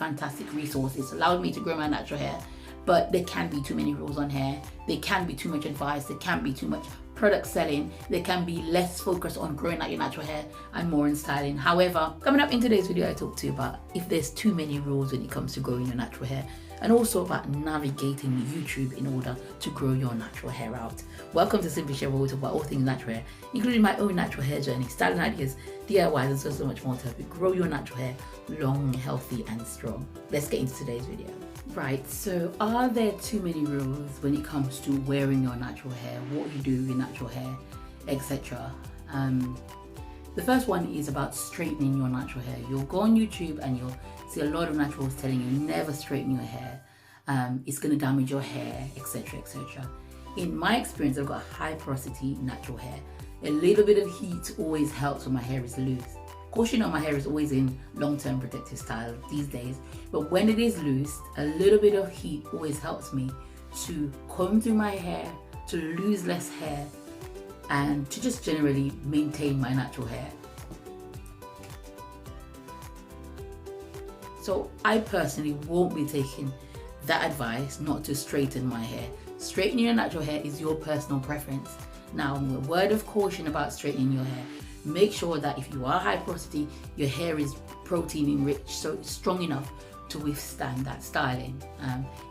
fantastic resource. It's allowed me to grow my natural hair, but there can be too many rules on hair. There can be too much advice. There can be too much product selling. There can be less focus on growing out your natural hair and more on styling. However, coming up in today's video, I talk to you about if there's too many rules when it comes to growing your natural hair, and also about navigating YouTube in order to grow your natural hair out. Welcome to Simply Shev, where we talk about all things natural hair, including my own natural hair journey, styling ideas, DIYs, and so much more to help you grow your natural hair long, healthy, and strong. Let's get into today's video. Right, so are there too many rules when it comes to wearing your natural hair, what you do with natural hair, etc.? The first one is about straightening your natural hair. You'll go on YouTube and you'll see a lot of naturals telling you never straighten your hair. It's going to damage your hair, etc., etc. In my experience, I've got high porosity natural hair. A little bit of heat always helps when my hair is loose. Of course, you know my hair is always in long-term protective style these days, but when it is loose, a little bit of heat always helps me to comb through my hair, to lose less hair, and to just generally maintain my natural hair. So I personally won't be taking that advice not to straighten my hair. Straightening your natural hair is your personal preference. Now, a word of caution about straightening your hair. Make sure that if you are high porosity, your hair is protein enriched, so it's strong enough to withstand that styling.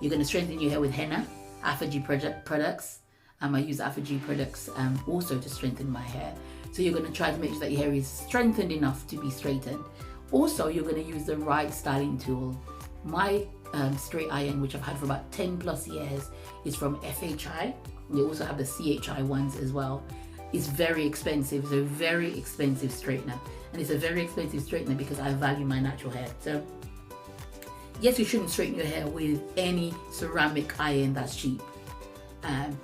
You're going to strengthen your hair with henna, Afro-G products. I use Afro-G products also to strengthen my hair. So you're going to try to make sure that your hair is strengthened enough to be straightened. Also, you're going to use the right styling tool. My straight iron, which I've had for about 10 plus years, is from FHI. They also have the CHI ones as well. It's very expensive. It's a very expensive straightener, and it's a very expensive straightener because I value my natural hair. So yes, you shouldn't straighten your hair with any ceramic iron that's cheap.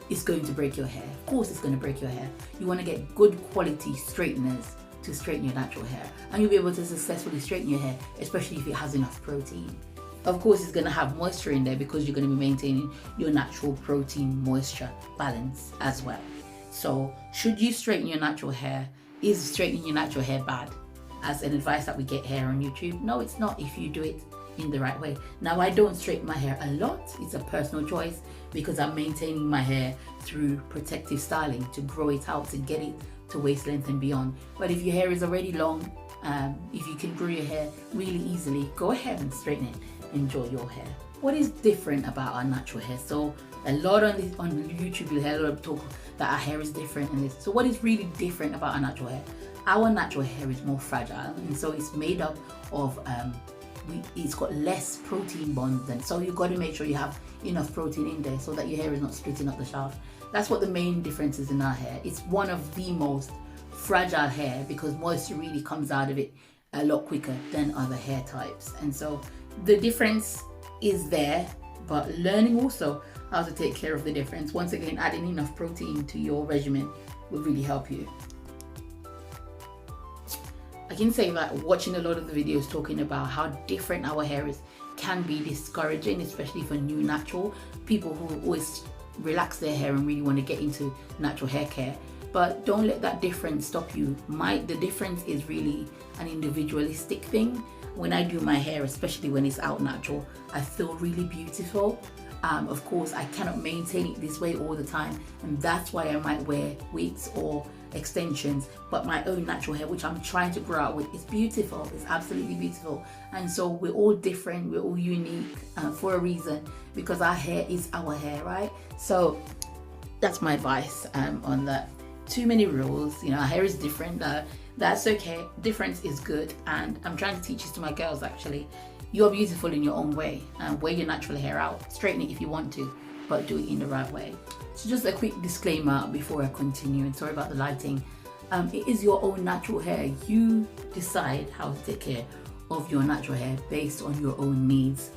It's going to break your hair. Of course it's going to break your hair. You want to get good quality straighteners to straighten your natural hair, and you'll be able to successfully straighten your hair, especially if it has enough protein. Of course, it's going to have moisture in there because you're going to be maintaining your natural protein moisture balance as well. So should you straighten your natural hair? Is straightening your natural hair bad? As an advice that we get here on YouTube, no, it's not if you do it in the right way. Now, I don't straighten my hair a lot. It's a personal choice because I'm maintaining my hair through protective styling to grow it out, to get it to waist length and beyond. But if your hair is already long, if you can grow your hair really easily, go ahead and straighten it. Enjoy your hair. What is different about our natural hair? So a lot on YouTube, you'll hear a lot of talk that our hair is different and this. So what is really different about our natural hair? Our natural hair is more fragile, and so it's made up of it's got less protein bonds, and so you've got to make sure you have enough protein in there so that your hair is not splitting up the shaft. That's what the main difference is in our hair. It's one of the most fragile hair because moisture really comes out of it a lot quicker than other hair types, and so the difference is there, but learning also how to take care of the difference. Once again, adding enough protein to your regimen will really help you. I can say that watching a lot of the videos talking about how different our hair is can be discouraging, especially for new natural people who always relax their hair and really want to get into natural hair care. But don't let that difference stop you. The difference is really an individualistic thing. When I do my hair, especially when it's out natural, I feel really beautiful. Of course, I cannot maintain it this way all the time, and that's why I might wear wigs or extensions. But my own natural hair, which I'm trying to grow out with, is beautiful. It's absolutely beautiful. And so we're all different, we're all unique for a reason, because our hair is our hair, right? So that's my advice on that. Too many rules, you know, our hair is different. That's okay. Difference is good, and I'm trying to teach this to my girls actually. You're beautiful in your own way. Wear your natural hair out, straighten it if you want to, but do it in the right way. So just a quick disclaimer before I continue, and sorry about the lighting. It is your own natural hair. You decide how to take care of your natural hair based on your own needs.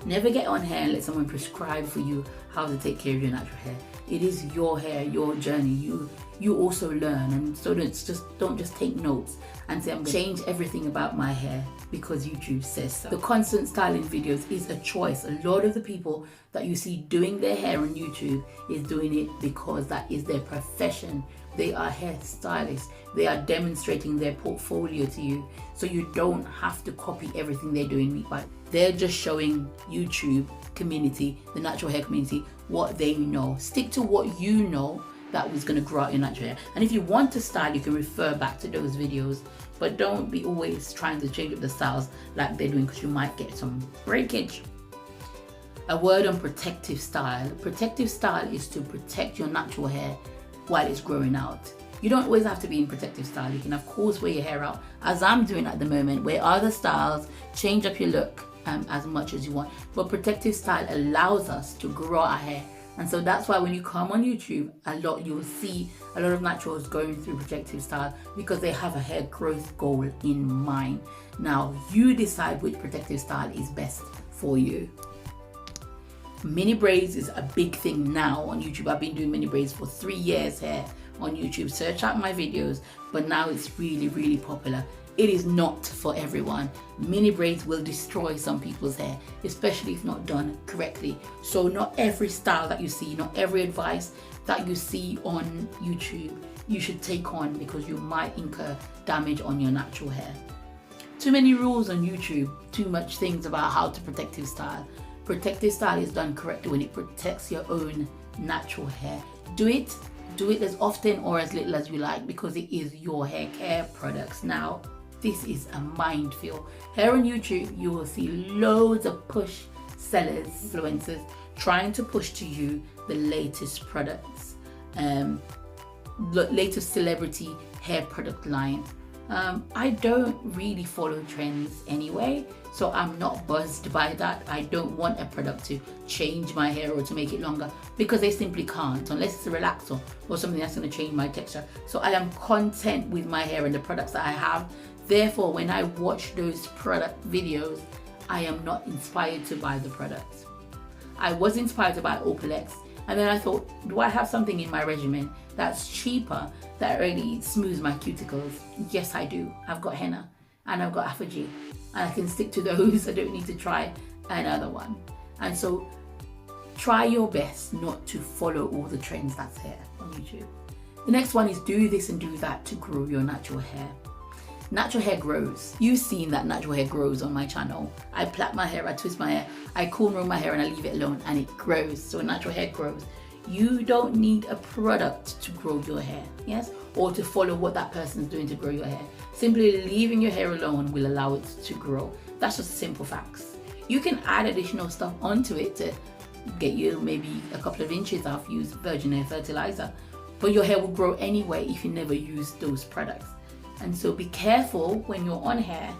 Never get on hair and let someone prescribe for you how to take care of your natural hair. It is your hair, your journey. You also learn, and so don't just take notes and say I'm going to change everything about my hair because YouTube says so. The constant styling videos is a choice. A lot of the people that you see doing their hair on YouTube is doing it because that is their profession. They are hairstylists. They are demonstrating their portfolio to you. So you don't have to copy everything they're doing. They're just showing YouTube community, the natural hair community, what they know. Stick to what you know that was going to grow out your natural hair. And if you want to style, you can refer back to those videos. But don't be always trying to change up the styles like they're doing, because you might get some breakage. A word on protective style. Protective style is to protect your natural hair while it's growing out. You don't always have to be in protective style. You can of course wear your hair out, as I'm doing at the moment, wear other styles, change up your look as much as you want. But protective style allows us to grow our hair. And so that's why when you come on YouTube, you'll see a lot of naturals going through protective style because they have a hair growth goal in mind. Now you decide which protective style is best for you. Mini braids is a big thing now on YouTube. I've been doing mini braids for 3 years here on YouTube. Search out my videos, but now it's really, really popular. It is not for everyone. Mini braids will destroy some people's hair, especially if not done correctly. So not every style that you see, not every advice that you see on YouTube, you should take on, because you might incur damage on your natural hair. Too many rules on YouTube, too much things about how to protective style. Protective style is done correctly when it protects your own natural hair. Do it as often or as little as you like, because it is your hair care products. Now, this is a minefield. Here on YouTube, you will see loads of push sellers, influencers, trying to push to you the latest products, latest celebrity hair product line. I don't really follow trends anyway, so I'm not buzzed by that. I don't want a product to change my hair or to make it longer, because they simply can't, unless it's a relaxer or something that's going to change my texture. So I am content with my hair and the products that I have. Therefore, when I watch those product videos, I am not inspired to buy the products. I was inspired to buy Opalex, and then I thought, do I have something in my regimen that's cheaper that really smooths my cuticles? Yes, I do. I've got henna and I've got apogee, and I can stick to those. I don't need to try another one. And so try your best not to follow all the trends that's here on YouTube. The next one is do this and do that to grow your natural hair. Natural hair grows. You've seen that natural hair grows on my channel. I plait my hair, I twist my hair, I cornrow my hair, and I leave it alone, and it grows. So natural hair grows. You don't need a product to grow your hair, yes? Or to follow what that person's doing to grow your hair. Simply leaving your hair alone will allow it to grow. That's just simple facts. You can add additional stuff onto it to get you maybe a couple of inches off. Use virgin hair fertilizer, but your hair will grow anyway if you never use those products. And so be careful when you're on hair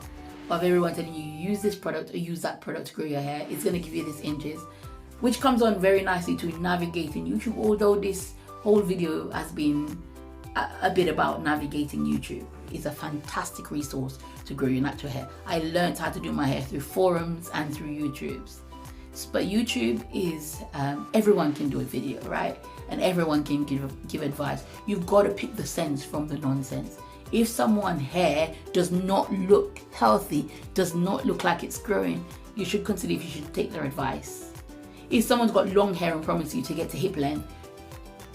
of everyone telling you use this product or use that product to grow your hair. It's going to give you this inches, which comes on very nicely to navigating YouTube. Although this whole video has been a bit about navigating YouTube, it's a fantastic resource to grow your natural hair. I learned how to do my hair through forums and through YouTubes. But YouTube is, everyone can do a video, right? And everyone can give advice. You've got to pick the sense from the nonsense. If someone's hair does not look healthy, does not look like it's growing, you should consider if you should take their advice. If someone's got long hair and promise you to get to hip length,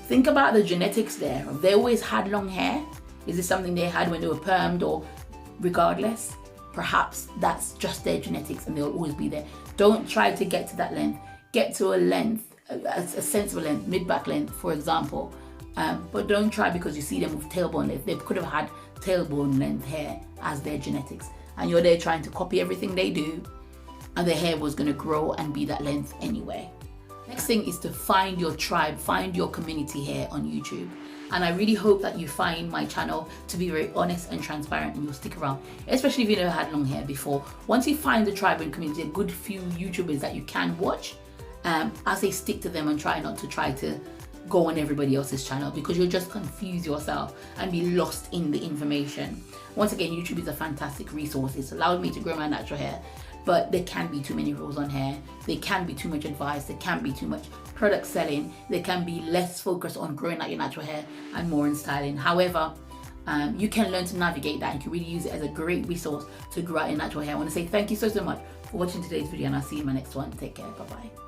think about the genetics there. Have they always had long hair? Is this something they had when they were permed, or regardless? Perhaps that's just their genetics and they'll always be there. Don't try to get to that length. Get to a length, a sensible length, mid-back length, for example. But don't try because you see them with tailbone length. They could have had tailbone length hair as their genetics, and you're there trying to copy everything they do, and their hair was going to grow and be that length anyway. Next thing is to find your tribe, find your community here on YouTube. And I really hope that you find my channel to be very honest and transparent, and you'll stick around, especially if you never had long hair before. Once you find the tribe and community, a good few YouTubers that you can watch, I say stick to them and try not to go on everybody else's channel, because you'll just confuse yourself and be lost in the information. Once again, YouTube is a fantastic resource. It's allowed me to grow my natural hair, but there can be too many rules on hair. There can be too much advice. There can be too much product selling. There can be less focus on growing out your natural hair and more on styling. However, you can learn to navigate that and can really use it as a great resource to grow out your natural hair. I want to say thank you so much for watching today's video, and I'll see you in my next one. Take care. Bye bye.